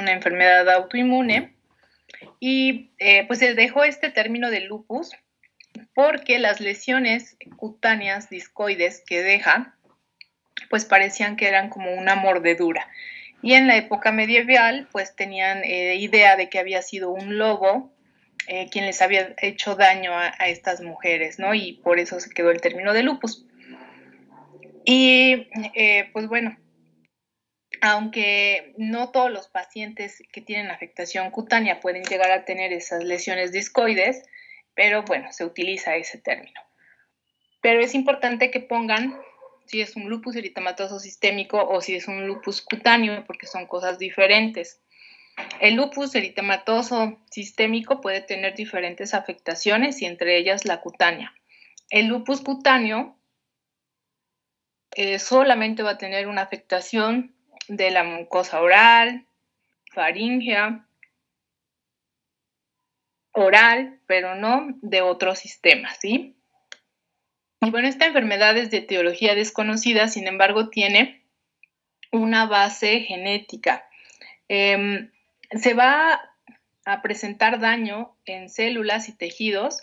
una enfermedad autoinmune. Y pues se dejó este término de lupus porque las lesiones cutáneas discoides que deja, pues parecían que eran como una mordedura. Y en la época medieval, pues tenían idea de que había sido un lobo quien les había hecho daño a estas mujeres, ¿no? Y por eso se quedó el término de lupus. Y pues bueno, aunque no todos los pacientes que tienen afectación cutánea pueden llegar a tener esas lesiones discoides, pero bueno, se utiliza ese término. Pero es importante que pongan si es un lupus eritematoso sistémico o si es un lupus cutáneo, porque son cosas diferentes. El lupus eritematoso sistémico puede tener diferentes afectaciones y entre ellas la cutánea. El lupus cutáneo solamente va a tener una afectación de la mucosa oral, faríngea, oral, pero no de otros sistemas, ¿sí? Y bueno, esta enfermedad es de etiología desconocida, sin embargo, tiene una base genética. Se va a presentar daño en células y tejidos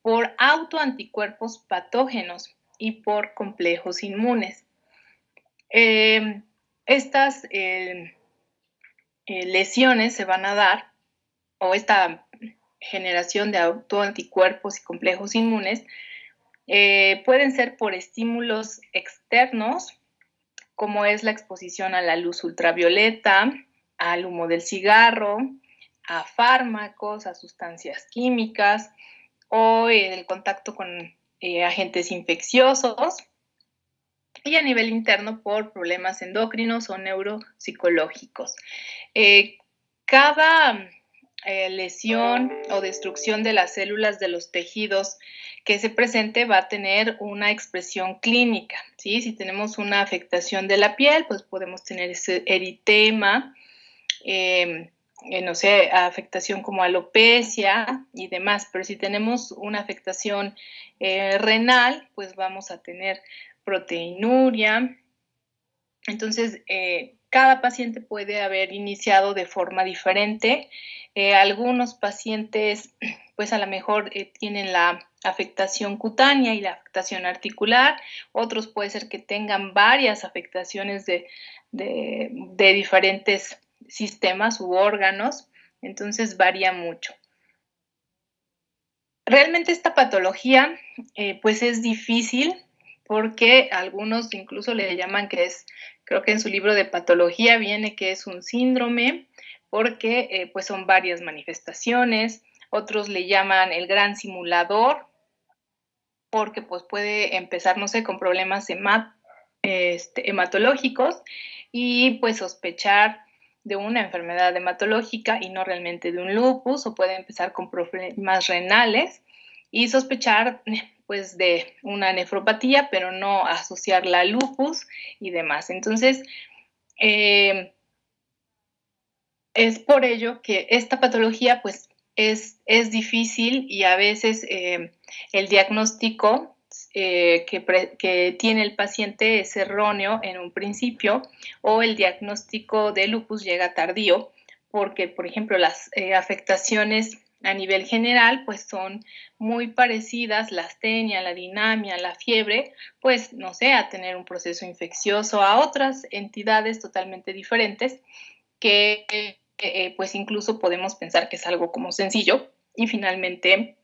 por autoanticuerpos patógenos y por complejos inmunes. Estas lesiones se van a dar, o esta generación de autoanticuerpos y complejos inmunes, pueden ser por estímulos externos, como es la exposición a la luz ultravioleta, al humo del cigarro, a fármacos, a sustancias químicas o el contacto con agentes infecciosos, y a nivel interno por problemas endocrinos o neuropsicológicos. Cada lesión o destrucción de las células de los tejidos que se presente va a tener una expresión clínica, ¿sí? Si tenemos una afectación de la piel, pues podemos tener ese eritema, no sé, afectación como alopecia y demás, pero si tenemos una afectación renal, pues vamos a tener proteinuria. Entonces, cada paciente puede haber iniciado de forma diferente. Algunos pacientes, pues a lo mejor tienen la afectación cutánea y la afectación articular. Otros puede ser que tengan varias afectaciones de diferentes sistemas u órganos. Entonces, varía mucho. Realmente esta patología, pues es difícil porque algunos incluso le llaman que es, creo que en su libro de patología viene que es un síndrome, porque pues son varias manifestaciones. Otros le llaman el gran simulador, porque pues puede empezar, no sé, con problemas hematológicos y pues sospechar de una enfermedad hematológica y no realmente de un lupus, o puede empezar con problemas renales y sospechar pues de una nefropatía, pero no asociarla al lupus y demás. Entonces, es por ello que esta patología pues es difícil y a veces el diagnóstico que tiene el paciente es erróneo en un principio, o el diagnóstico de lupus llega tardío porque, por ejemplo, las afectaciones a nivel general pues son muy parecidas, la astenia, la dinamia, la fiebre, pues no sé, a tener un proceso infeccioso, a otras entidades totalmente diferentes que pues incluso podemos pensar que es algo como sencillo y finalmente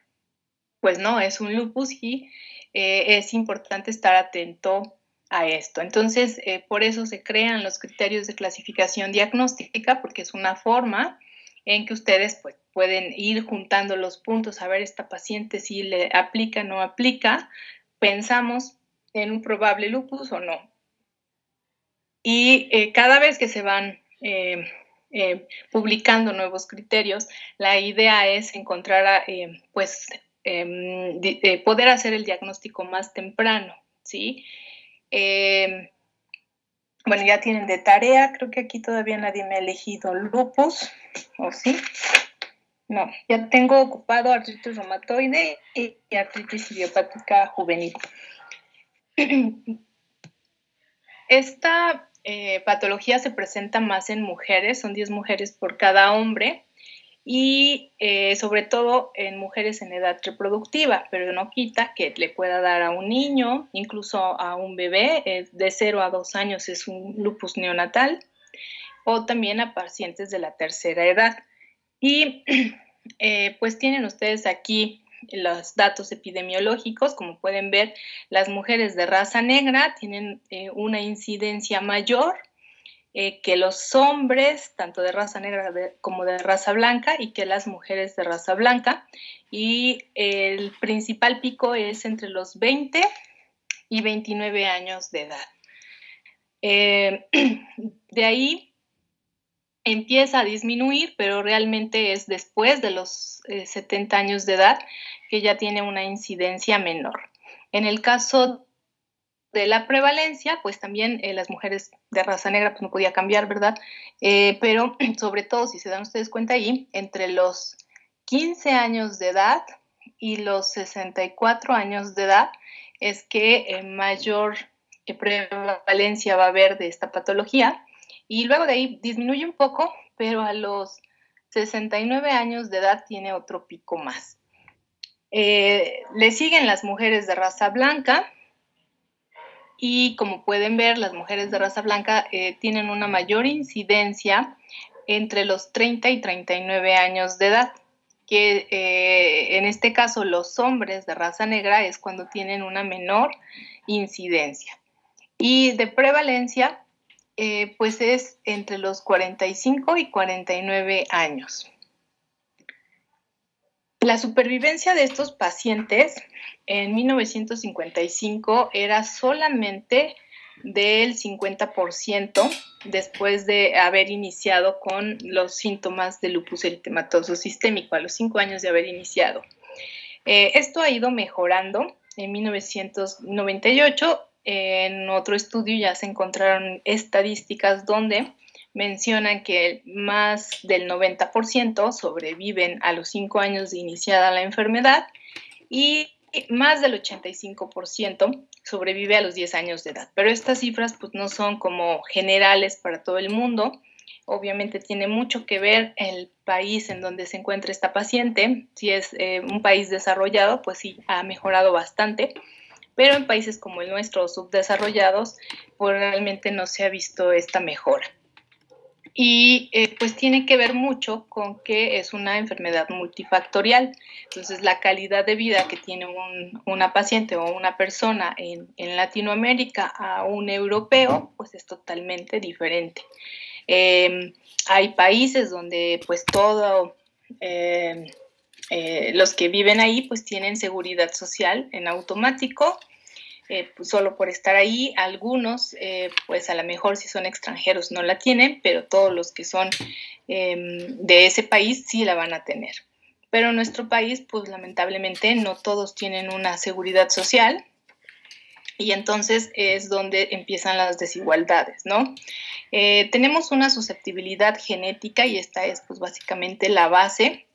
pues no, es un lupus y es importante estar atento a esto. Entonces, por eso se crean los criterios de clasificación diagnóstica, porque es una forma en que ustedes pues, pueden ir juntando los puntos, a ver esta paciente si le aplica o no aplica, pensamos en un probable lupus o no. Y cada vez que se van publicando nuevos criterios, la idea es encontrar, poder hacer el diagnóstico más temprano, ¿sí? Bueno, ya tienen de tarea, creo que aquí todavía nadie me ha elegido lupus, ¿o sí? No, ya tengo ocupado artritis reumatoide y artritis idiopática juvenil. Esta patología se presenta más en mujeres, son 10 mujeres por cada hombre, y sobre todo en mujeres en edad reproductiva, pero no quita que le pueda dar a un niño, incluso a un bebé de 0 a 2 años es un lupus neonatal, o también a pacientes de la tercera edad. Y pues tienen ustedes aquí los datos epidemiológicos. Como pueden ver, las mujeres de raza negra tienen una incidencia mayor que los hombres, tanto de raza negra como de raza blanca, y que las mujeres de raza blanca. Y el principal pico es entre los 20 y 29 años de edad. De ahí empieza a disminuir, pero realmente es después de los 70 años de edad que ya tiene una incidencia menor. En el caso de la prevalencia, pues también las mujeres de raza negra pues no podía cambiar, ¿verdad? Pero sobre todo, si se dan ustedes cuenta ahí, entre los 15 años de edad y los 64 años de edad es que mayor prevalencia va a haber de esta patología, y luego de ahí disminuye un poco, pero a los 69 años de edad tiene otro pico más. Le siguen las mujeres de raza blanca, y como pueden ver, las mujeres de raza blanca tienen una mayor incidencia entre los 30 y 39 años de edad, que en este caso los hombres de raza negra es cuando tienen una menor incidencia. Y de prevalencia, pues es entre los 45 y 49 años. La supervivencia de estos pacientes en 1955 era solamente del 50% después de haber iniciado con los síntomas de lupus eritematoso sistémico, a los 5 años de haber iniciado. Esto ha ido mejorando. En 1998, en otro estudio ya se encontraron estadísticas donde mencionan que más del 90% sobreviven a los 5 años de iniciada la enfermedad, y más del 85% sobrevive a los 10 años de edad. Pero estas cifras pues no son como generales para todo el mundo. Obviamente tiene mucho que ver el país en donde se encuentra esta paciente. Si es un país desarrollado, pues sí, ha mejorado bastante. Pero en países como el nuestro, subdesarrollados, pues realmente no se ha visto esta mejora. Y pues tiene que ver mucho con que es una enfermedad multifactorial. Entonces la calidad de vida que tiene una paciente o una persona en Latinoamérica a un europeo pues es totalmente diferente. Hay países donde pues todo los que viven ahí pues tienen seguridad social en automático. Pues solo por estar ahí. Algunos, pues a lo mejor si son extranjeros no la tienen, pero todos los que son de ese país sí la van a tener. Pero en nuestro país, pues lamentablemente no todos tienen una seguridad social, y entonces es donde empiezan las desigualdades, ¿no? Tenemos una susceptibilidad genética, y esta es pues básicamente la base,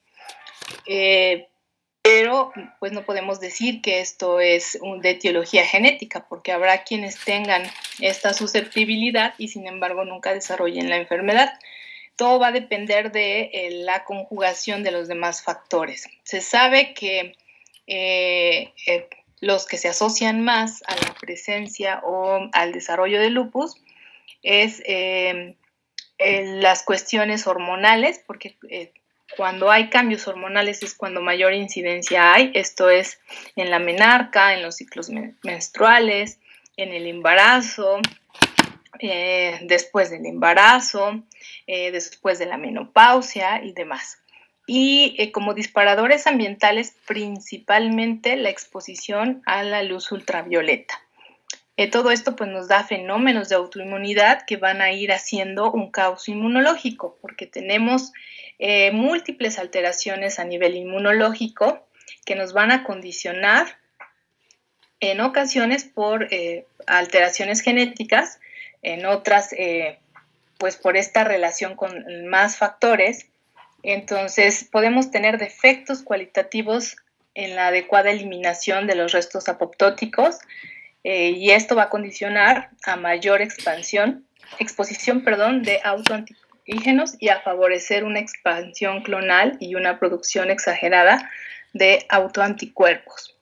pero pues no podemos decir que esto es de etiología genética, porque habrá quienes tengan esta susceptibilidad y sin embargo nunca desarrollen la enfermedad. Todo va a depender de la conjugación de los demás factores. Se sabe que los que se asocian más a la presencia o al desarrollo de lupus es las cuestiones hormonales, porque cuando hay cambios hormonales es cuando mayor incidencia hay. Esto es en la menarca, en los ciclos menstruales, en el embarazo, después del embarazo, después de la menopausia y demás. Y como disparadores ambientales, principalmente la exposición a la luz ultravioleta. Todo esto pues nos da fenómenos de autoinmunidad que van a ir haciendo un caos inmunológico, porque tenemos múltiples alteraciones a nivel inmunológico que nos van a condicionar en ocasiones por alteraciones genéticas, en otras pues por esta relación con más factores. Entonces podemos tener defectos cualitativos en la adecuada eliminación de los restos apoptóticos, y esto va a condicionar a mayor exposición de autoantígenos y a favorecer una expansión clonal y una producción exagerada de autoanticuerpos.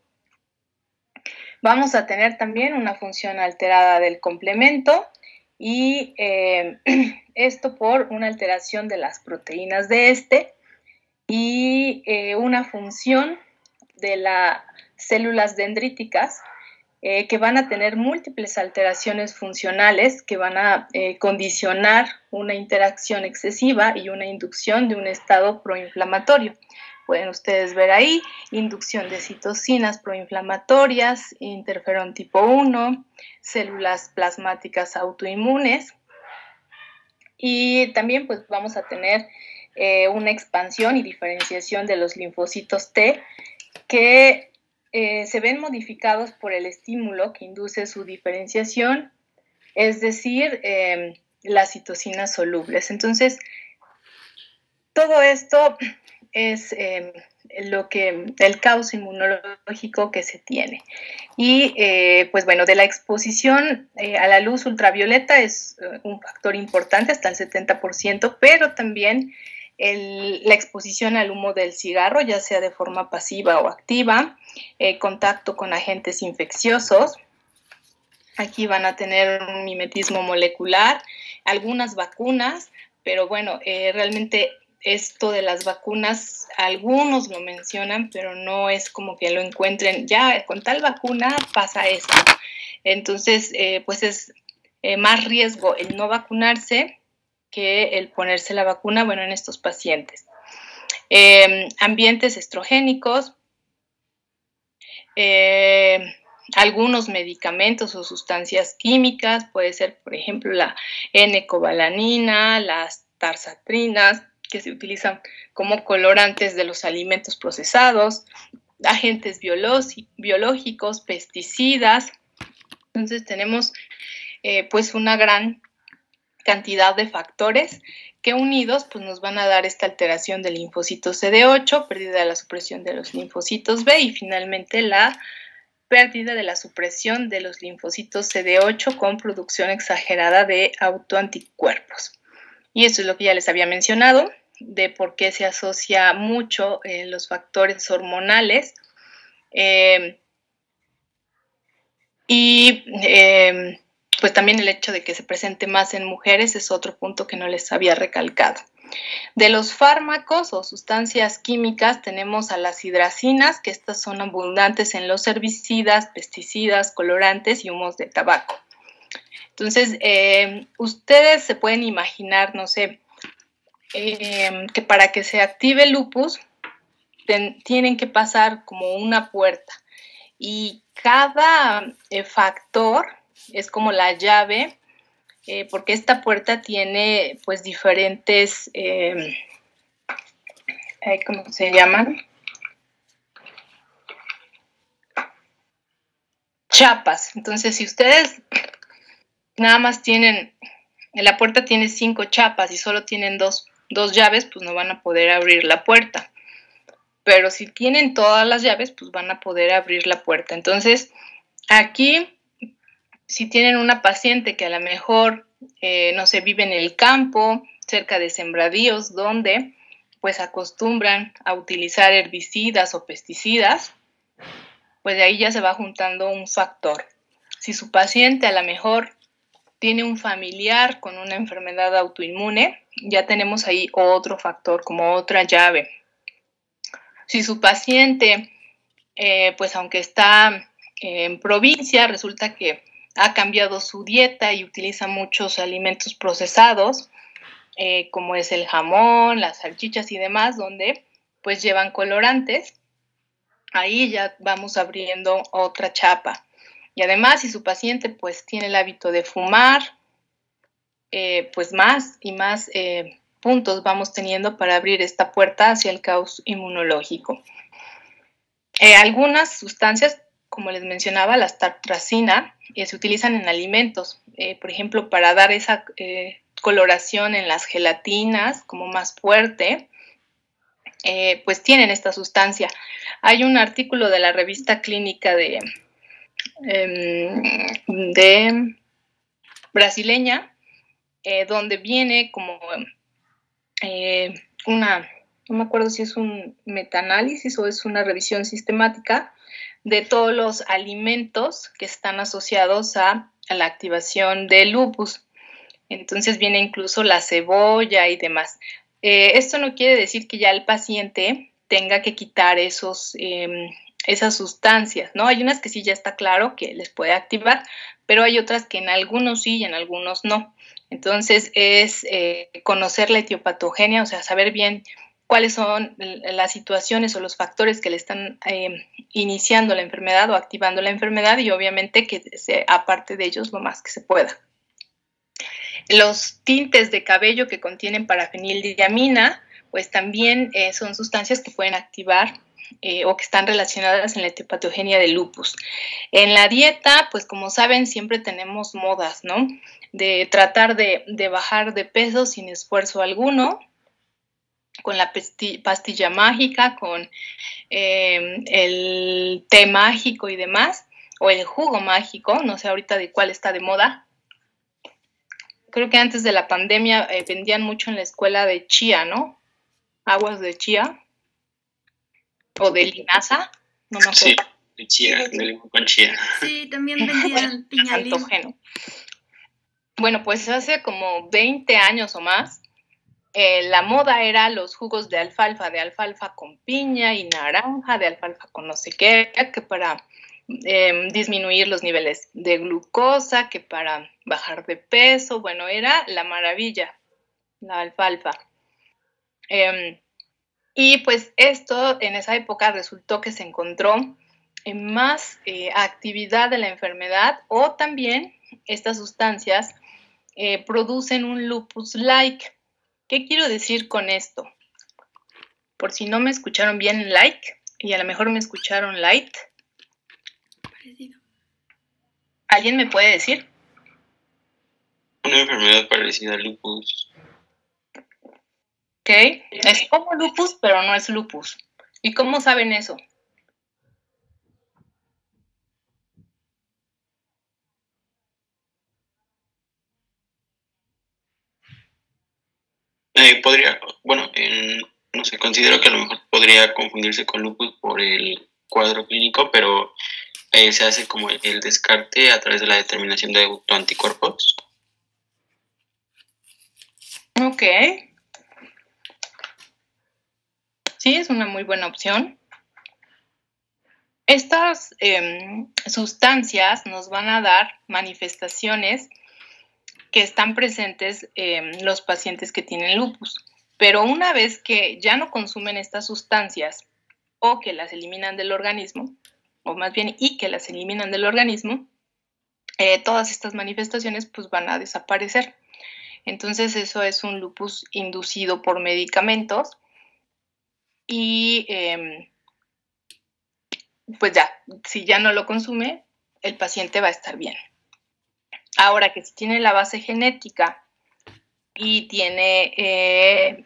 Vamos a tener también una función alterada del complemento y esto por una alteración de las proteínas de este y una función de las células dendríticas que van a tener múltiples alteraciones funcionales que van a condicionar una interacción excesiva y una inducción de un estado proinflamatorio. Pueden ustedes ver ahí inducción de citocinas proinflamatorias, interferón tipo 1, células plasmáticas autoinmunes y también pues vamos a tener una expansión y diferenciación de los linfocitos T que se ven modificados por el estímulo que induce su diferenciación, es decir, las citocinas solubles. Entonces, todo esto es el caos inmunológico que se tiene. Y pues bueno, de la exposición a la luz ultravioleta es un factor importante, hasta el 70%, pero también la exposición al humo del cigarro, ya sea de forma pasiva o activa, contacto con agentes infecciosos. Aquí van a tener un mimetismo molecular, algunas vacunas, pero bueno, realmente esto de las vacunas, algunos lo mencionan, pero no es como que lo encuentren, ya con tal vacuna pasa esto. Entonces, pues es más riesgo el no vacunarse que el ponerse la vacuna, bueno, en estos pacientes. Ambientes estrogénicos, algunos medicamentos o sustancias químicas, puede ser, por ejemplo, la N-cobalamina, las tarsatrinas, que se utilizan como colorantes de los alimentos procesados, agentes biológicos, pesticidas. Entonces tenemos pues una gran cantidad de factores que unidos pues nos van a dar esta alteración del linfocito CD8, pérdida de la supresión de los linfocitos B y finalmente la pérdida de la supresión de los linfocitos CD8 con producción exagerada de autoanticuerpos. Y eso es lo que ya les había mencionado, de por qué se asocia mucho los factores hormonales pues también el hecho de que se presente más en mujeres es otro punto que no les había recalcado. De los fármacos o sustancias químicas tenemos a las hidracinas, que estas son abundantes en los herbicidas, pesticidas, colorantes y humos de tabaco. Entonces, ustedes se pueden imaginar, no sé, que para que se active el lupus tienen que pasar como una puerta y cada factor es como la llave, porque esta puerta tiene pues diferentes, ¿cómo se llaman? Chapas. Entonces, si ustedes nada más tienen, la puerta tiene 5 chapas y solo tienen dos llaves, pues no van a poder abrir la puerta. Pero si tienen todas las llaves, pues van a poder abrir la puerta. Entonces, aquí, si tienen una paciente que a lo mejor, no sé, vive en el campo, cerca de sembradíos, donde pues acostumbran a utilizar herbicidas o pesticidas, pues de ahí ya se va juntando un factor. Si su paciente a lo mejor tiene un familiar con una enfermedad autoinmune, ya tenemos ahí otro factor, como otra llave. Si su paciente, pues aunque está en provincia, resulta que ha cambiado su dieta y utiliza muchos alimentos procesados, como es el jamón, las salchichas y demás, donde pues llevan colorantes, ahí ya vamos abriendo otra chapa. Y además, si su paciente pues tiene el hábito de fumar, pues más y más puntos vamos teniendo para abrir esta puerta hacia el caos inmunológico. Algunas sustancias, como les mencionaba, las tartracina, se utilizan en alimentos, por ejemplo, para dar esa coloración en las gelatinas como más fuerte, pues tienen esta sustancia. Hay un artículo de la revista clínica de de brasileña, donde viene como no me acuerdo si es un metaanálisis o es una revisión sistemática de todos los alimentos que están asociados a la activación del lupus. Entonces viene incluso la cebolla y demás. Esto no quiere decir que ya el paciente tenga que quitar esas sustancias, ¿no? Hay unas que sí ya está claro que les puede activar, pero hay otras que en algunos sí y en algunos no. Entonces es conocer la etiopatogenia, o sea, saber bien cuáles son las situaciones o los factores que le están iniciando la enfermedad o activando la enfermedad, y obviamente que se aparte de ellos lo más que se pueda. Los tintes de cabello que contienen parafenildiamina, pues también son sustancias que pueden activar o que están relacionadas en la etiopatogenia del lupus. En la dieta, pues como saben, siempre tenemos modas, ¿no? De tratar de bajar de peso sin esfuerzo alguno, con la pastilla mágica, con el té mágico y demás, o el jugo mágico, no sé ahorita de cuál está de moda. Creo que antes de la pandemia vendían mucho en la escuela de chía, ¿no? Aguas de chía o de linaza, no me acuerdo. Sí, de chía, de limón con chía. Sí, también vendían piñalín. Antojeno. Bueno, pues hace como 20 años o más, la moda era los jugos de alfalfa con piña y naranja, de alfalfa con no sé qué, que para disminuir los niveles de glucosa, que para bajar de peso. Bueno, era la maravilla, la alfalfa. Y pues esto en esa época resultó que se encontró más actividad de la enfermedad, o también estas sustancias producen un lupus-like. ¿Qué quiero decir con esto? Por si no me escucharon bien, like, y a lo mejor me escucharon light. Parecido. ¿Alguien me puede decir? Una enfermedad parecida al lupus. Ok, es como lupus, pero no es lupus. ¿Y cómo saben eso? No sé, considero que a lo mejor podría confundirse con lupus por el cuadro clínico, pero se hace como el descarte a través de la determinación de autoanticuerpos. Ok. Sí, es una muy buena opción. Estas sustancias nos van a dar manifestaciones que están presentes en los pacientes que tienen lupus. Pero una vez que ya no consumen estas sustancias o que las eliminan del organismo, o más bien y que las eliminan del organismo, todas estas manifestaciones pues van a desaparecer. Entonces eso es un lupus inducido por medicamentos y pues ya, si ya no lo consume, el paciente va a estar bien. Ahora que si tiene la base genética y tiene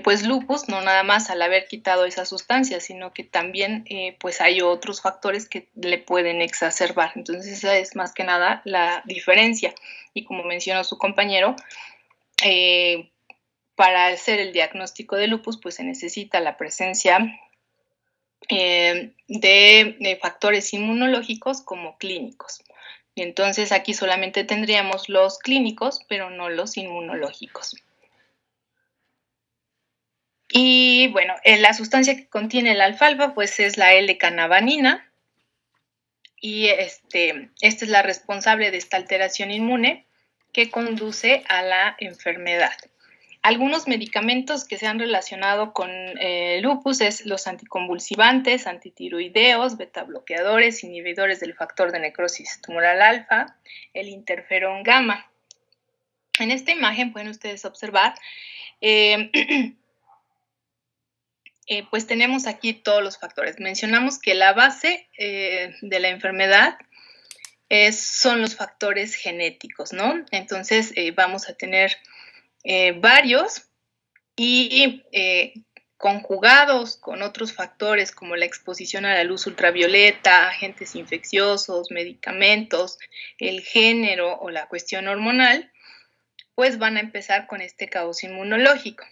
pues lupus, no nada más al haber quitado esa sustancia, sino que también pues hay otros factores que le pueden exacerbar. Entonces esa es más que nada la diferencia. Y como mencionó su compañero, para hacer el diagnóstico de lupus pues se necesita la presencia de factores inmunológicos como clínicos. Y entonces aquí solamente tendríamos los clínicos, pero no los inmunológicos. Y bueno, la sustancia que contiene la alfalfa pues es la L-canavanina, y esta es la responsable de esta alteración inmune que conduce a la enfermedad. Algunos medicamentos que se han relacionado con lupus es los anticonvulsivantes, antitiroideos, betabloqueadores, inhibidores del factor de necrosis tumoral alfa, el interferón gamma. En esta imagen pueden ustedes observar, pues tenemos aquí todos los factores. Mencionamos que la base de la enfermedad son los factores genéticos, ¿no? Entonces vamos a tener varios, y conjugados con otros factores como la exposición a la luz ultravioleta, agentes infecciosos, medicamentos, el género o la cuestión hormonal, pues van a empezar con este caos inmunológico.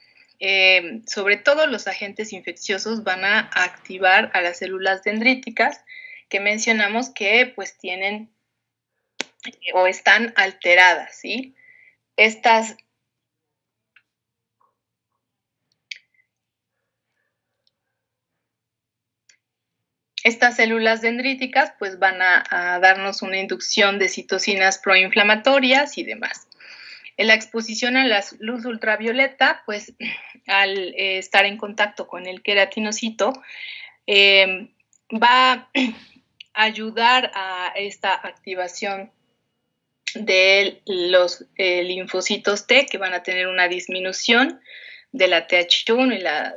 Sobre todo los agentes infecciosos van a activar a las células dendríticas que mencionamos que pues tienen o están alteradas, ¿sí? Estas células dendríticas pues van a darnos una inducción de citocinas proinflamatorias y demás. En la exposición a la luz ultravioleta, pues al estar en contacto con el queratinocito, va a ayudar a esta activación de los linfocitos T, que van a tener una disminución de la TH1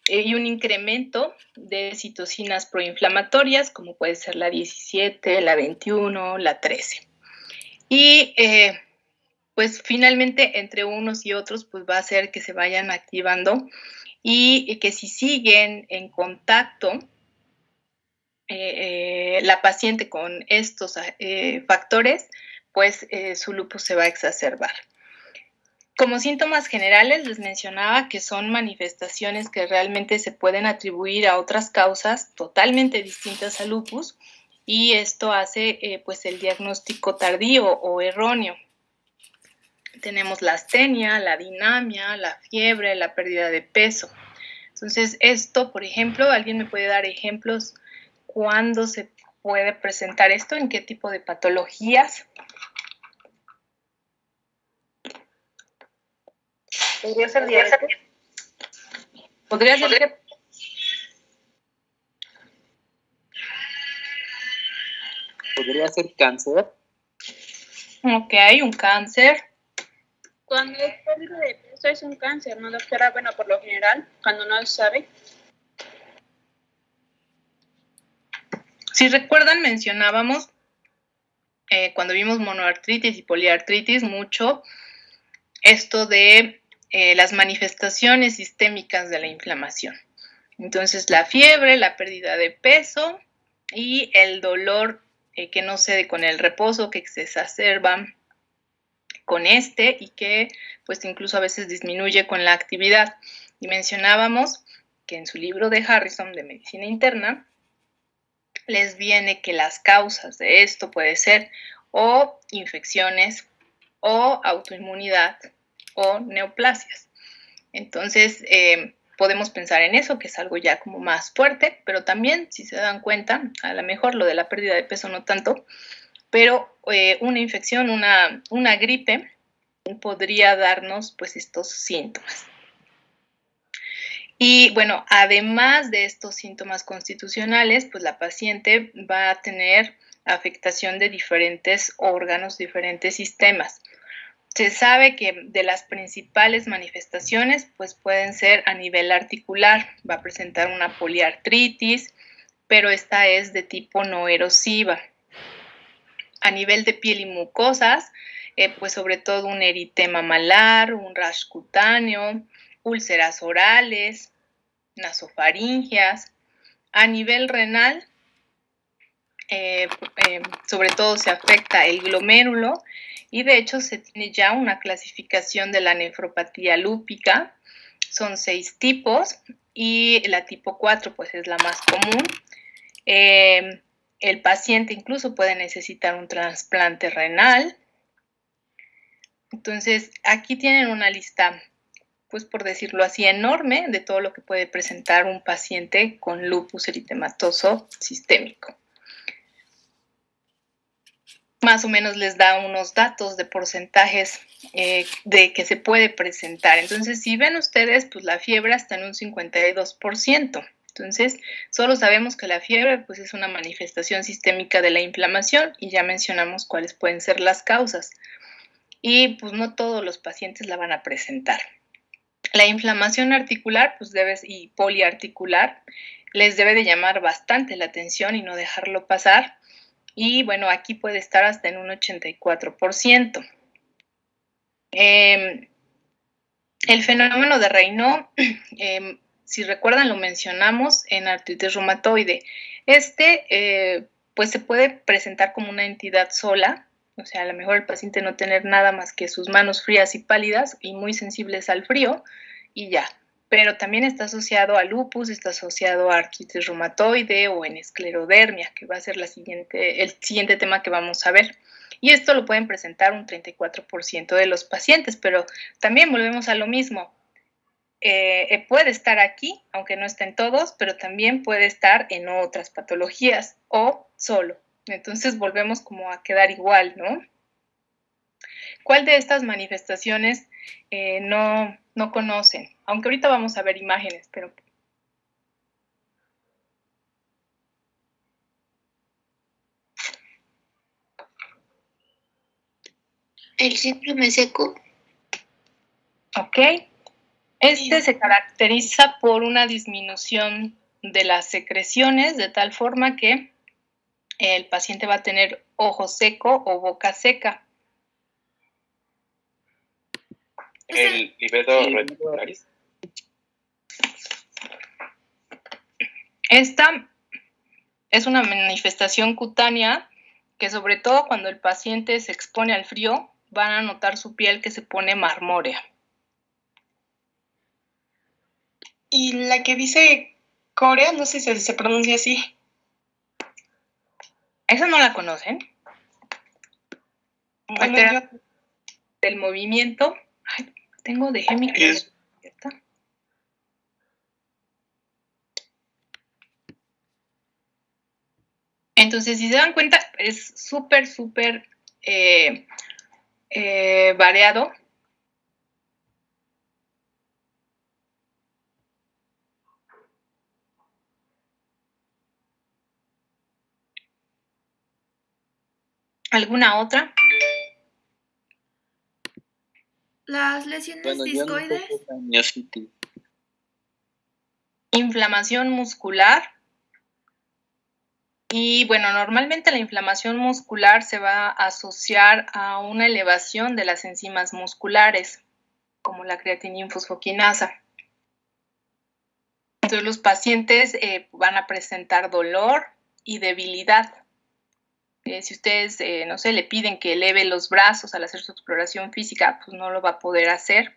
y un incremento de citocinas proinflamatorias, como puede ser la 17, la 21, la 13. Y pues finalmente entre unos y otros pues va a hacer que se vayan activando y que si siguen en contacto la paciente con estos factores, pues su lupus se va a exacerbar. Como síntomas generales les mencionaba que son manifestaciones que realmente se pueden atribuir a otras causas totalmente distintas al lupus y esto hace pues el diagnóstico tardío o erróneo. Tenemos la astenia, la dinamia, la fiebre, la pérdida de peso. Entonces esto, por ejemplo, ¿alguien me puede dar ejemplos cuándo se puede presentar esto? ¿En qué tipo de patologías? ¿Podría ser diabetes? ¿Podría ser diabetes? ¿Podría ser cáncer? Ok, un cáncer. Cuando es pérdida de peso es un cáncer, ¿no, doctora? Bueno, por lo general, cuando no se sabe. Si recuerdan, mencionábamos cuando vimos monoartritis y poliartritis mucho esto de las manifestaciones sistémicas de la inflamación. Entonces, la fiebre, la pérdida de peso y el dolor que no cede con el reposo, que se exacerba con y que pues incluso a veces disminuye con la actividad. Y mencionábamos que en su libro de Harrison de Medicina Interna les viene que las causas de esto puede ser o infecciones o autoinmunidad o neoplasias. Entonces, podemos pensar en eso, que es algo ya como más fuerte, pero también, si se dan cuenta, a lo mejor lo de la pérdida de peso no tanto, pero una infección, una gripe, podría darnos pues estos síntomas. Y bueno, además de estos síntomas constitucionales, pues la paciente va a tener afectación de diferentes órganos, diferentes sistemas. Se sabe que de las principales manifestaciones pues pueden ser a nivel articular, va a presentar una poliartritis, pero esta es de tipo no erosiva. A nivel de piel y mucosas, pues sobre todo un eritema malar, un rash cutáneo, úlceras orales, nasofaringias. A nivel renal, sobre todo se afecta el glomérulo y de hecho se tiene ya una clasificación de la nefropatía lúpica. Son 6 tipos y la tipo 4 pues es la más común. El paciente incluso puede necesitar un trasplante renal. Entonces, aquí tienen una lista, pues por decirlo así, enorme de todo lo que puede presentar un paciente con lupus eritematoso sistémico. Más o menos les da unos datos de porcentajes de que se puede presentar. Entonces, si ven ustedes, pues la fiebre está en un 52%. Entonces, solo sabemos que la fiebre pues, es una manifestación sistémica de la inflamación y ya mencionamos cuáles pueden ser las causas. Y pues no todos los pacientes la van a presentar. La inflamación articular pues y poliarticular les debe de llamar bastante la atención y no dejarlo pasar. Y bueno, aquí puede estar hasta en un 84%. El fenómeno de Raynaud si recuerdan, lo mencionamos en artritis reumatoide. Pues se puede presentar como una entidad sola, o sea, a lo mejor el paciente no tener nada más que sus manos frías y pálidas y muy sensibles al frío y ya. Pero también está asociado a lupus, está asociado a artritis reumatoide o en esclerodermia, que va a ser el siguiente tema que vamos a ver. Y esto lo pueden presentar un 34% de los pacientes, pero también volvemos a lo mismo. Puede estar aquí, aunque no estén todos, pero también puede estar en otras patologías o solo. Entonces volvemos como a quedar igual, ¿no? ¿Cuál de estas manifestaciones no conocen? Aunque ahorita vamos a ver imágenes, pero... El síndrome seco. Ok. Se caracteriza por una disminución de las secreciones, de tal forma que el paciente va a tener ojo seco o boca seca. El livedo reticularis. Esta es una manifestación cutánea que, sobre todo cuando el paciente se expone al frío, van a notar su piel que se pone marmórea. Y la que dice Corea, no sé si se pronuncia así. ¿Esa no la conocen? Bueno, del movimiento. Ay, dejé mi... Entonces, si se dan cuenta, es súper variado. ¿Alguna otra? Las lesiones discoides. Inflamación muscular. Y bueno, normalmente la inflamación muscular se va a asociar a una elevación de las enzimas musculares, como la creatininfosfoquinasa. Entonces los pacientes van a presentar dolor y debilidad. Si ustedes, no sé, le piden que eleve los brazos al hacer su exploración física, pues no lo va a poder hacer.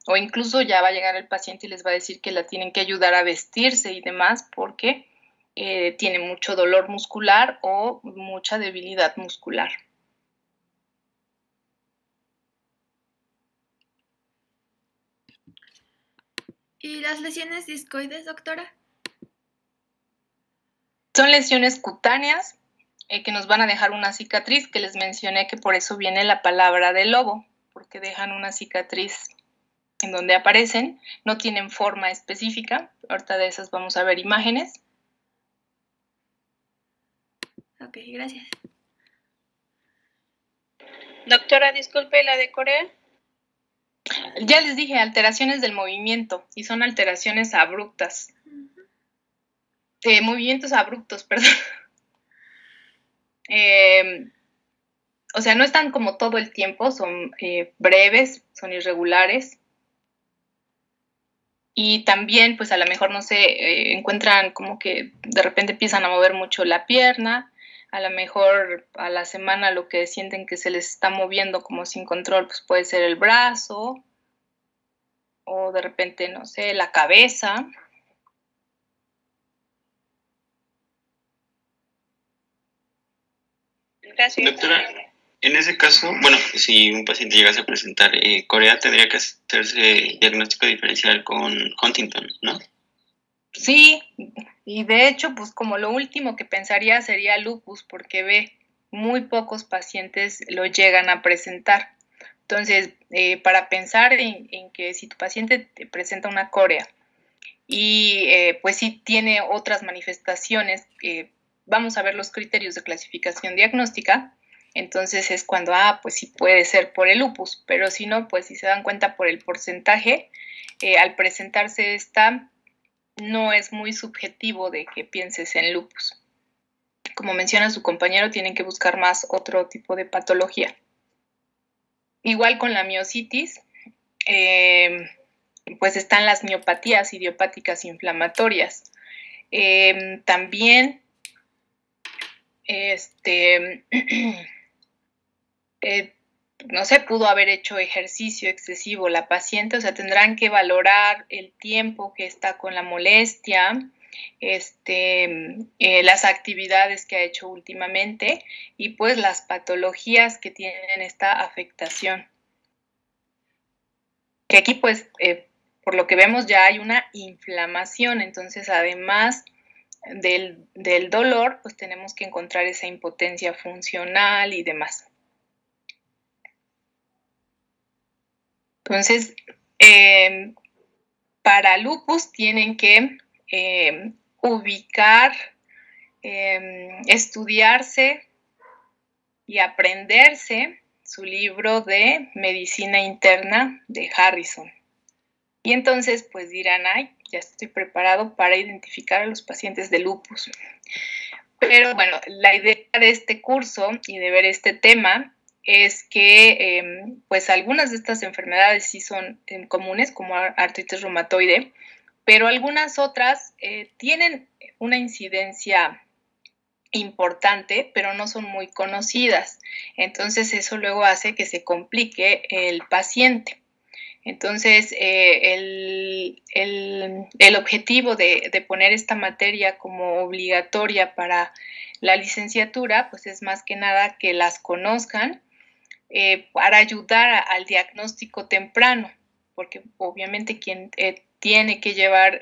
O incluso ya va a llegar el paciente y les va a decir que la tienen que ayudar a vestirse y demás porque tiene mucho dolor muscular o mucha debilidad muscular. ¿Y las lesiones discoides, doctora? Son lesiones cutáneas que nos van a dejar una cicatriz, que les mencioné que por eso viene la palabra de lobo, porque dejan una cicatriz en donde aparecen, no tienen forma específica. Ahorita de esas vamos a ver imágenes. Ok, gracias. Doctora, disculpe, ¿la de Corea? Ya les dije, alteraciones del movimiento, y son alteraciones abruptas. Movimientos abruptos, perdón. O sea, no están como todo el tiempo, son breves, son irregulares. Y también, pues a lo mejor, no sé, encuentran como que de repente empiezan a mover mucho la pierna. A lo mejor a la semana lo que sienten que se les está moviendo como sin control, pues puede ser el brazo. O de repente, no sé, la cabeza. Gracias. Doctora, en ese caso, bueno, si un paciente llegase a presentar Corea, tendría que hacerse diagnóstico diferencial con Huntington, ¿no? Sí, y de hecho, pues como lo último que pensaría sería lupus, porque muy pocos pacientes lo llegan a presentar. Entonces, para pensar en que si tu paciente te presenta una corea y pues sí tiene otras manifestaciones, vamos a ver los criterios de clasificación diagnóstica, entonces es cuando, pues sí puede ser por el lupus, pero si no, pues si se dan cuenta por el porcentaje, al presentarse esta, no es muy subjetivo de que pienses en lupus. Como menciona su compañero, tienen que buscar más otro tipo de patología. Igual con la miositis, pues están las miopatías idiopáticas inflamatorias. También no sé, pudo haber hecho ejercicio excesivo la paciente, o sea, tendrán que valorar el tiempo que está con la molestia, las actividades que ha hecho últimamente y pues las patologías que tienen esta afectación. Que aquí pues, por lo que vemos ya hay una inflamación, entonces además del dolor, pues tenemos que encontrar esa impotencia funcional y demás. Entonces, para lupus tienen que ubicar, estudiarse y aprenderse su libro de medicina interna de Harrison. Y entonces, pues dirán, ay, ya estoy preparado para identificar a los pacientes de lupus. Pero bueno, la idea de este curso y de ver este tema es que pues algunas de estas enfermedades sí son comunes, como artritis reumatoide, pero algunas otras tienen una incidencia importante, pero no son muy conocidas. Entonces eso luego hace que se complique el paciente. Entonces, el objetivo de poner esta materia como obligatoria para la licenciatura, pues es más que nada que las conozcan para ayudar al diagnóstico temprano, porque obviamente quien tiene que llevar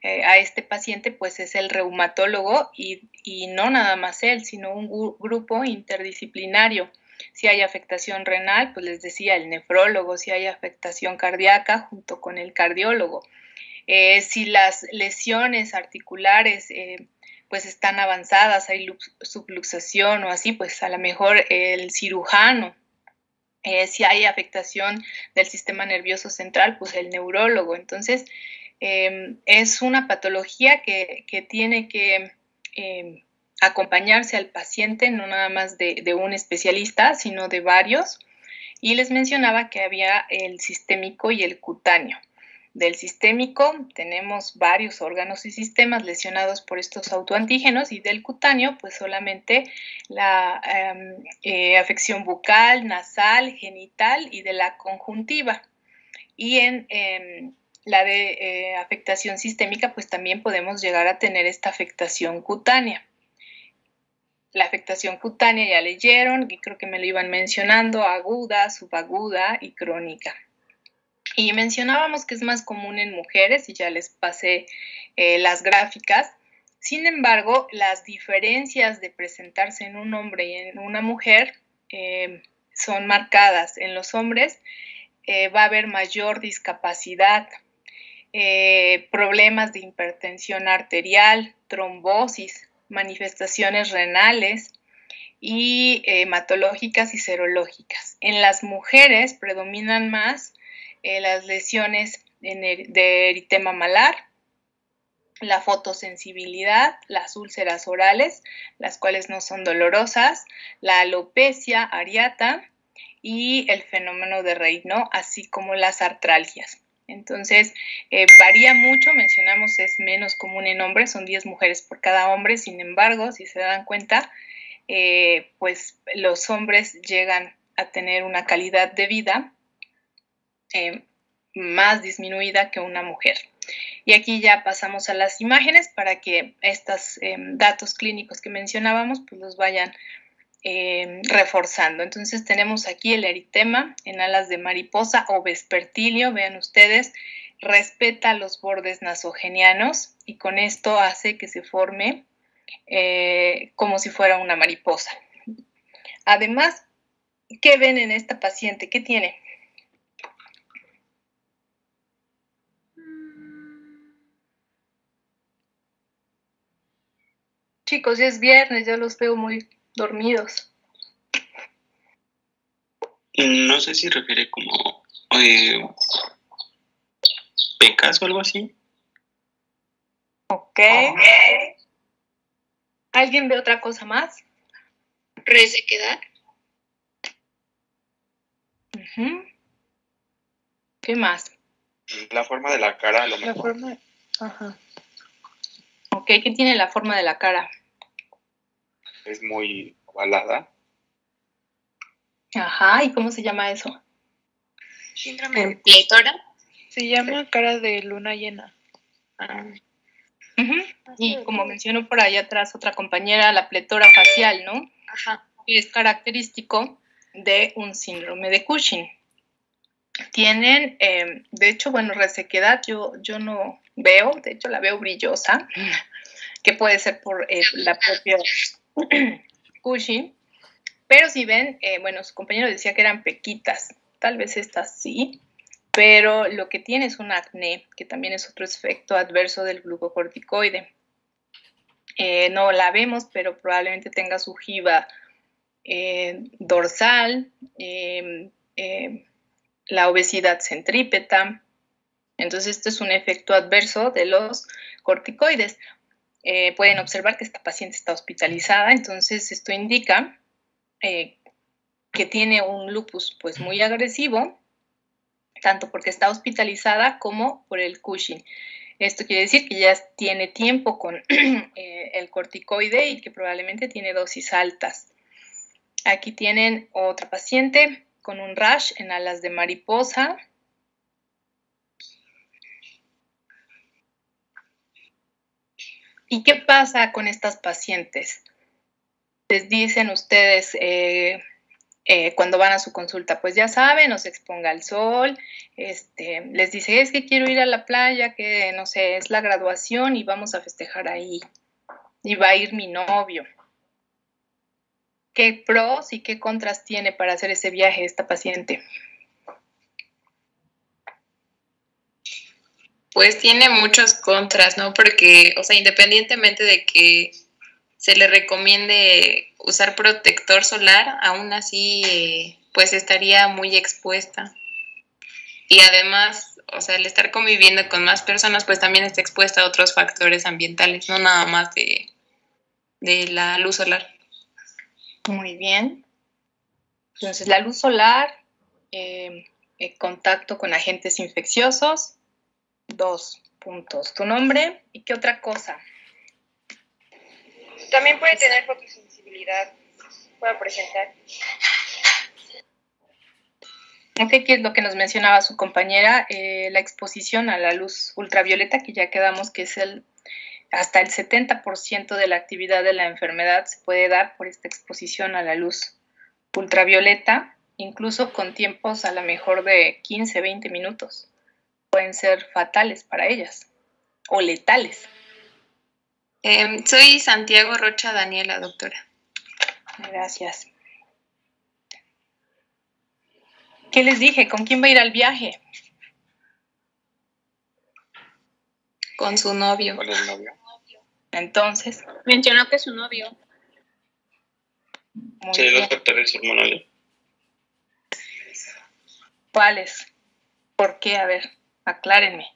a este paciente, pues es el reumatólogo y no nada más él, sino un grupo interdisciplinario. Si hay afectación renal, pues les decía, el nefrólogo; si hay afectación cardíaca, junto con el cardiólogo. Si las lesiones articulares pues están avanzadas, hay subluxación o así, pues a lo mejor el cirujano. Si hay afectación del sistema nervioso central, pues el neurólogo. Entonces, es una patología que tiene que acompañarse al paciente, no nada más de un especialista, sino de varios. Y les mencionaba que había el sistémico y el cutáneo. Del sistémico tenemos varios órganos y sistemas lesionados por estos autoantígenos, y del cutáneo pues solamente la afección bucal, nasal, genital y de la conjuntiva. Y en la de afectación sistémica pues también podemos llegar a tener esta afectación cutánea. La afectación cutánea ya leyeron, y creo que me lo iban mencionando: aguda, subaguda y crónica. Y mencionábamos que es más común en mujeres, y ya les pasé las gráficas. Sin embargo, las diferencias de presentarse en un hombre y en una mujer son marcadas. En los hombres va a haber mayor discapacidad, problemas de hipertensión arterial, trombosis, manifestaciones renales y hematológicas y serológicas. En las mujeres predominan más las lesiones de eritema malar, la fotosensibilidad, las úlceras orales, las cuales no son dolorosas, la alopecia areata y el fenómeno de Raynaud, así como las artralgias. Entonces, varía mucho, mencionamos es menos común en hombres, son 10 mujeres por cada hombre. Sin embargo, si se dan cuenta, pues los hombres llegan a tener una calidad de vida más disminuida que una mujer. Y aquí ya pasamos a las imágenes para que estos datos clínicos que mencionábamos pues los vayan reforzando. Entonces tenemos aquí el eritema en alas de mariposa o vespertilio, vean ustedes, respeta los bordes nasogenianos y con esto hace que se forme como si fuera una mariposa. Además, ¿qué ven en esta paciente? ¿Qué tiene? Chicos, ya es viernes, ya los veo muy dormidos. No sé si refiere como pecas o algo así. Ok. ¿Alguien ve otra cosa más? Resequedad. ¿Qué más? La forma de la cara, a lo La mejor. forma. Ajá. Ok, ¿qué tiene la forma de la cara? Es muy ovalada. Ajá, ¿y cómo se llama eso? Síndrome de pletora. Se llama cara de luna llena. Ah, Ujú. Y como mencionó por ahí atrás otra compañera, la pletora facial, ¿no? ajá. Es característico de un síndrome de Cushing. Tienen, de hecho, bueno, resequedad yo no veo, de hecho la veo brillosa, que puede ser por la propia Cushing, pero si ven, bueno, su compañero decía que eran pequitas, tal vez estas sí, pero lo que tiene es un acné, que también es otro efecto adverso del glucocorticoide. No la vemos, pero probablemente tenga su jiba dorsal, la obesidad centrípeta. Entonces, esto es un efecto adverso de los corticoides. Pueden observar que esta paciente está hospitalizada, entonces esto indica que tiene un lupus pues muy agresivo, tanto porque está hospitalizada como por el Cushing. Esto quiere decir que ya tiene tiempo con el corticoide y que probablemente tiene dosis altas. Aquí tienen otra paciente con un rash en alas de mariposa. ¿Y qué pasa con estas pacientes? Les dicen ustedes cuando van a su consulta, pues ya saben, no se exponga al sol, les dice, es que quiero ir a la playa, que no sé, es la graduación y vamos a festejar ahí, y va a ir mi novio. ¿Qué pros y qué contras tiene para hacer ese viaje esta paciente? Pues tiene muchos contras, ¿no? Porque, o sea, independientemente de que se le recomiende usar protector solar, aún así, pues estaría muy expuesta. Y además, o sea, el estar conviviendo con más personas, pues también está expuesta a otros factores ambientales, no nada más de la luz solar. Muy bien. Entonces, la luz solar, contacto con agentes infecciosos, 2 puntos. ¿Tu nombre? ¿Y qué otra cosa? También puede tener fotosensibilidad, puede presentar. Ok, ¿qué es lo que nos mencionaba su compañera? La exposición a la luz ultravioleta, que ya quedamos que es hasta el 70% de la actividad de la enfermedad se puede dar por esta exposición a la luz ultravioleta, incluso con tiempos a lo mejor de 15, 20 minutos. Pueden ser fatales para ellas o letales. Soy Santiago Rocha Daniela, doctora. Gracias. ¿Qué les dije? ¿Con quién va a ir al viaje? Con su novio. Con el novio. Entonces, Mencionó que es su novio. muy Sí, bien. los factores hormonales. ¿Cuáles? ¿Por qué? A ver, aclárenme.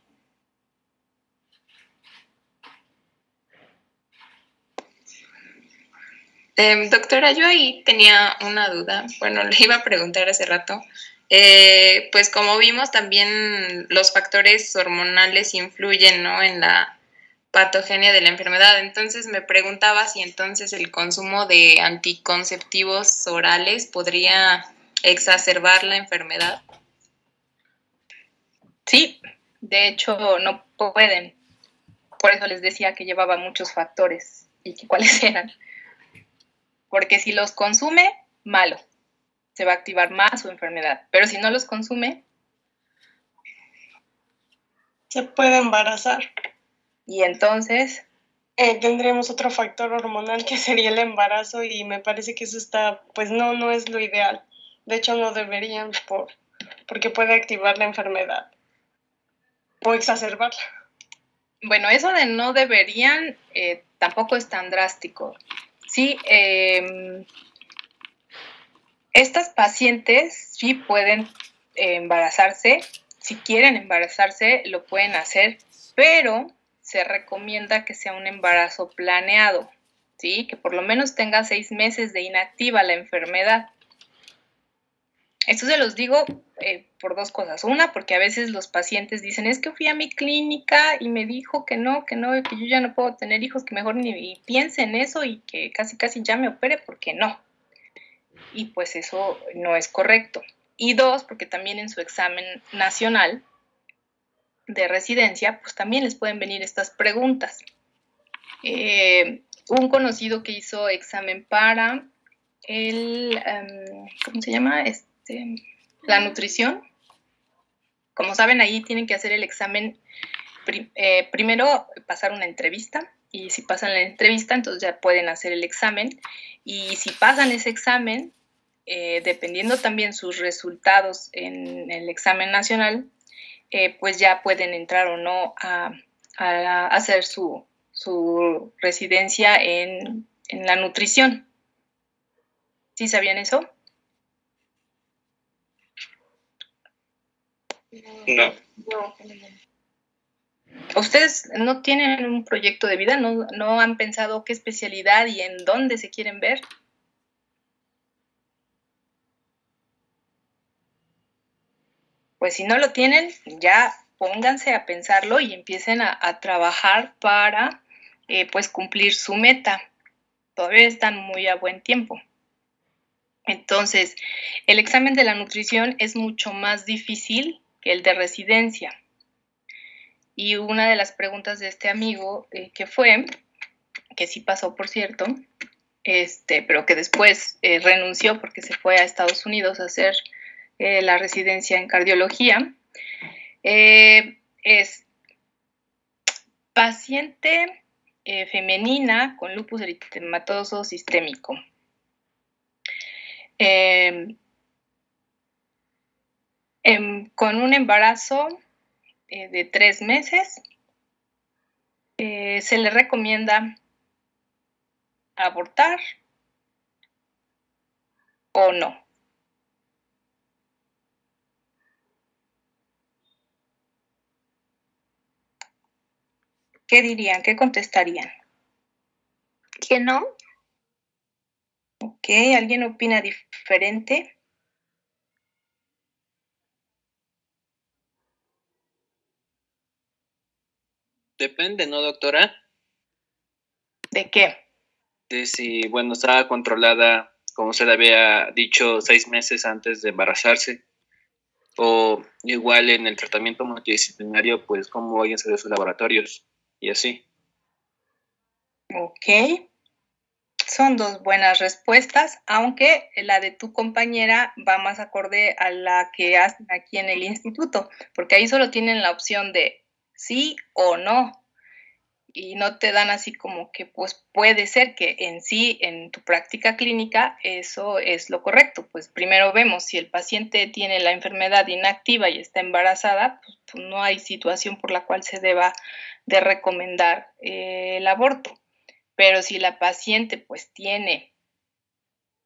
Doctora, yo ahí tenía una duda. Bueno, le iba a preguntar hace rato. Pues como vimos, también los factores hormonales influyen, ¿no?, en la patogenia de la enfermedad. Entonces me preguntaba si entonces el consumo de anticonceptivos orales podría exacerbar la enfermedad. Sí, de hecho no pueden. Por eso les decía que llevaba muchos factores. ¿Y cuáles eran? Porque si los consume, malo. Se va a activar más su enfermedad. Pero si no los consume, Se puede embarazar. y entonces, Tendremos otro factor hormonal que sería el embarazo y me parece que eso está, pues no es lo ideal. De hecho, no deberían porque puede activar la enfermedad o exacerbarla. bueno, eso de no deberían tampoco es tan drástico. Sí, estas pacientes sí pueden embarazarse. Si quieren embarazarse, lo pueden hacer, pero se recomienda que sea un embarazo planeado, ¿sí? Que por lo menos tenga 6 meses de inactiva la enfermedad. Esto se los digo por dos cosas. Una, porque a veces los pacientes dicen, es que fui a mi clínica y me dijo que no, que yo ya no puedo tener hijos, que mejor ni piense en eso y que casi ya me opere porque no. Y pues eso no es correcto. Y dos, porque también en su examen nacional de residencia, pues también les pueden venir estas preguntas. Un conocido que hizo examen para ¿cómo se llama? La nutrición. Como saben, ahí tienen que hacer el examen, primero pasar una entrevista, y si pasan la entrevista, entonces ya pueden hacer el examen, y si pasan ese examen, dependiendo también sus resultados en el examen nacional, pues ya pueden entrar o no a hacer su residencia en la nutrición. ¿Sí sabían eso? No. ¿Ustedes no tienen un proyecto de vida? ¿No han pensado qué especialidad y en dónde se quieren ver? Pues si no lo tienen, ya pónganse a pensarlo y empiecen a trabajar para pues cumplir su meta. Todavía están muy a buen tiempo. Entonces, el examen de la nutrición es mucho más difícil que el de residencia. Y una de las preguntas de este amigo que sí pasó, por cierto, pero que después renunció porque se fue a Estados Unidos a hacer la residencia en cardiología, es paciente femenina con lupus eritematoso sistémico. Con un embarazo de 3 meses, se le recomienda abortar o no. ¿Qué dirían? ¿Qué contestarían? ¿Que no? Ok, ¿alguien opina diferente? Depende, ¿no, doctora? ¿De qué? De si, bueno, estaba controlada, como usted había dicho, 6 meses antes de embarazarse. O igual en el tratamiento multidisciplinario, pues cómo vayan a ser sus laboratorios y así. Ok. Son dos buenas respuestas, aunque la de tu compañera va más acorde a la que hacen aquí en el instituto, porque ahí solo tienen la opción de sí o no, y no te dan así como que pues puede ser que en sí, en tu práctica clínica, eso es lo correcto. Pues primero vemos si el paciente tiene la enfermedad inactiva y está embarazada, pues no hay situación por la cual se deba de recomendar el aborto. Pero si la paciente pues tiene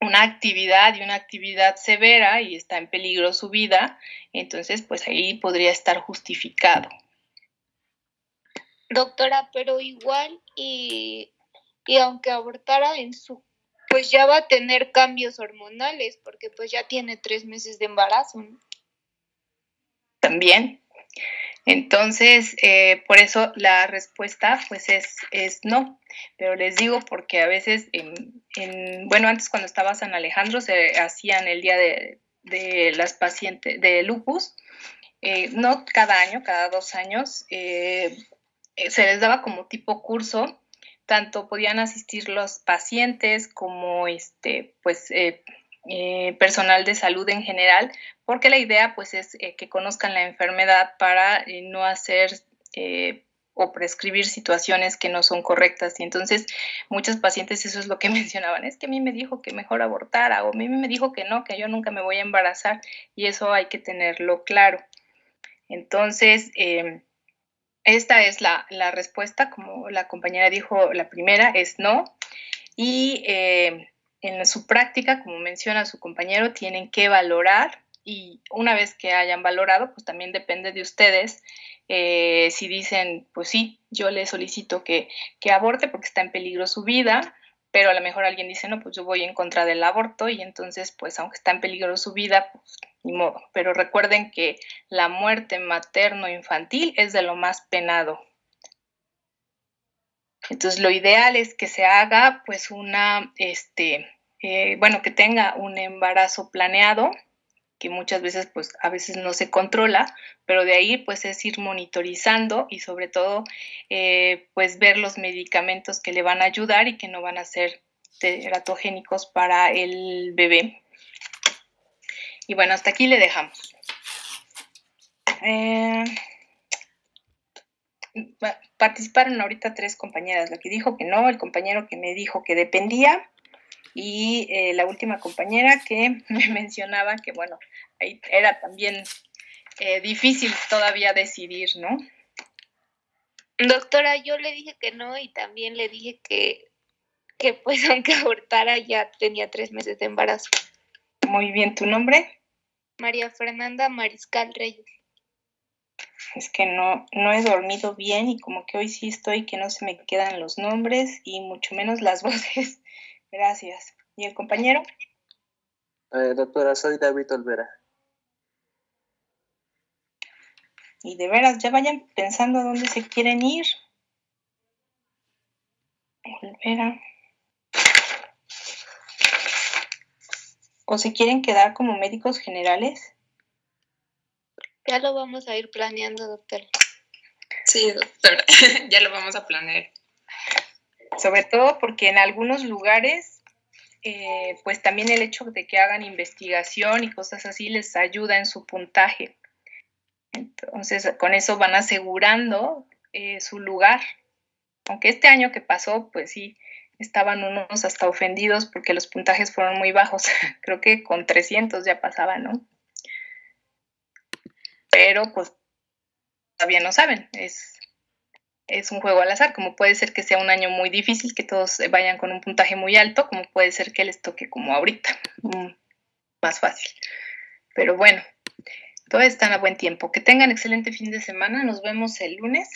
una actividad y una actividad severa y está en peligro su vida, entonces pues ahí podría estar justificado. Doctora, pero igual y aunque abortara pues ya va a tener cambios hormonales porque pues ya tiene 3 meses de embarazo, ¿no? También. Entonces, por eso la respuesta pues es no, pero les digo porque a veces, bueno, antes cuando estaba San Alejandro se hacían el día de las pacientes de lupus, no cada año, cada 2 años, se les daba como tipo curso, tanto podían asistir los pacientes como personal de salud en general, porque la idea pues es que conozcan la enfermedad para no hacer o prescribir situaciones que no son correctas. Y entonces muchos pacientes eso es lo que mencionaban, es que a mí me dijo que mejor abortara, o a mí me dijo que no, que yo nunca me voy a embarazar, y eso hay que tenerlo claro. Entonces, esta es la respuesta, como la compañera dijo, la primera es no, y en su práctica, como menciona su compañero, tienen que valorar, y una vez que hayan valorado, pues también depende de ustedes si dicen, pues sí, yo le solicito que aborte porque está en peligro su vida, pero a lo mejor alguien dice, no, pues yo voy en contra del aborto y entonces, pues aunque está en peligro su vida, pues ni modo. Pero recuerden que la muerte materno-infantil es de lo más penado. Entonces, lo ideal es que se haga, pues, que tenga un embarazo planeado, que muchas veces, pues, a veces no se controla, pero de ahí, pues, es ir monitorizando y sobre todo, pues, ver los medicamentos que le van a ayudar y que no van a ser teratogénicos para el bebé. Y bueno, hasta aquí le dejamos. Participaron ahorita 3 compañeras, la que dijo que no, el compañero que me dijo que dependía y la última compañera que me mencionaba que, bueno, ahí era también difícil todavía decidir, ¿no? Doctora, yo le dije que no y también le dije que pues aunque abortara ya tenía 3 meses de embarazo. Muy bien, ¿tu nombre? María Fernanda Mariscal Reyes. Es que no he dormido bien y como que hoy sí estoy que no se me quedan los nombres y mucho menos las voces. Gracias. ¿Y el compañero? Doctora, soy David Olvera. Y de veras, ya vayan pensando a dónde se quieren ir. Olvera. ¿O se quieren quedar como médicos generales? Ya lo vamos a ir planeando, doctora. Sí, doctora, ya lo vamos a planear. Sobre todo porque en algunos lugares, pues también el hecho de que hagan investigación y cosas así les ayuda en su puntaje. Entonces, con eso van asegurando su lugar. Aunque este año que pasó, pues sí, estaban unos hasta ofendidos porque los puntajes fueron muy bajos. Creo que con 300 ya pasaban, ¿no? Pero pues todavía no saben, es un juego al azar, como puede ser que sea un año muy difícil, que todos vayan con un puntaje muy alto, como puede ser que les toque como ahorita, más fácil. Pero bueno, todo está a buen tiempo. Que tengan excelente fin de semana, nos vemos el lunes.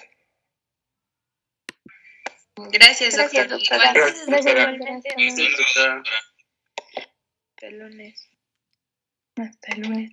Gracias, doctora. Gracias, doctora. Gracias, doctora. Hasta el lunes. Hasta el lunes.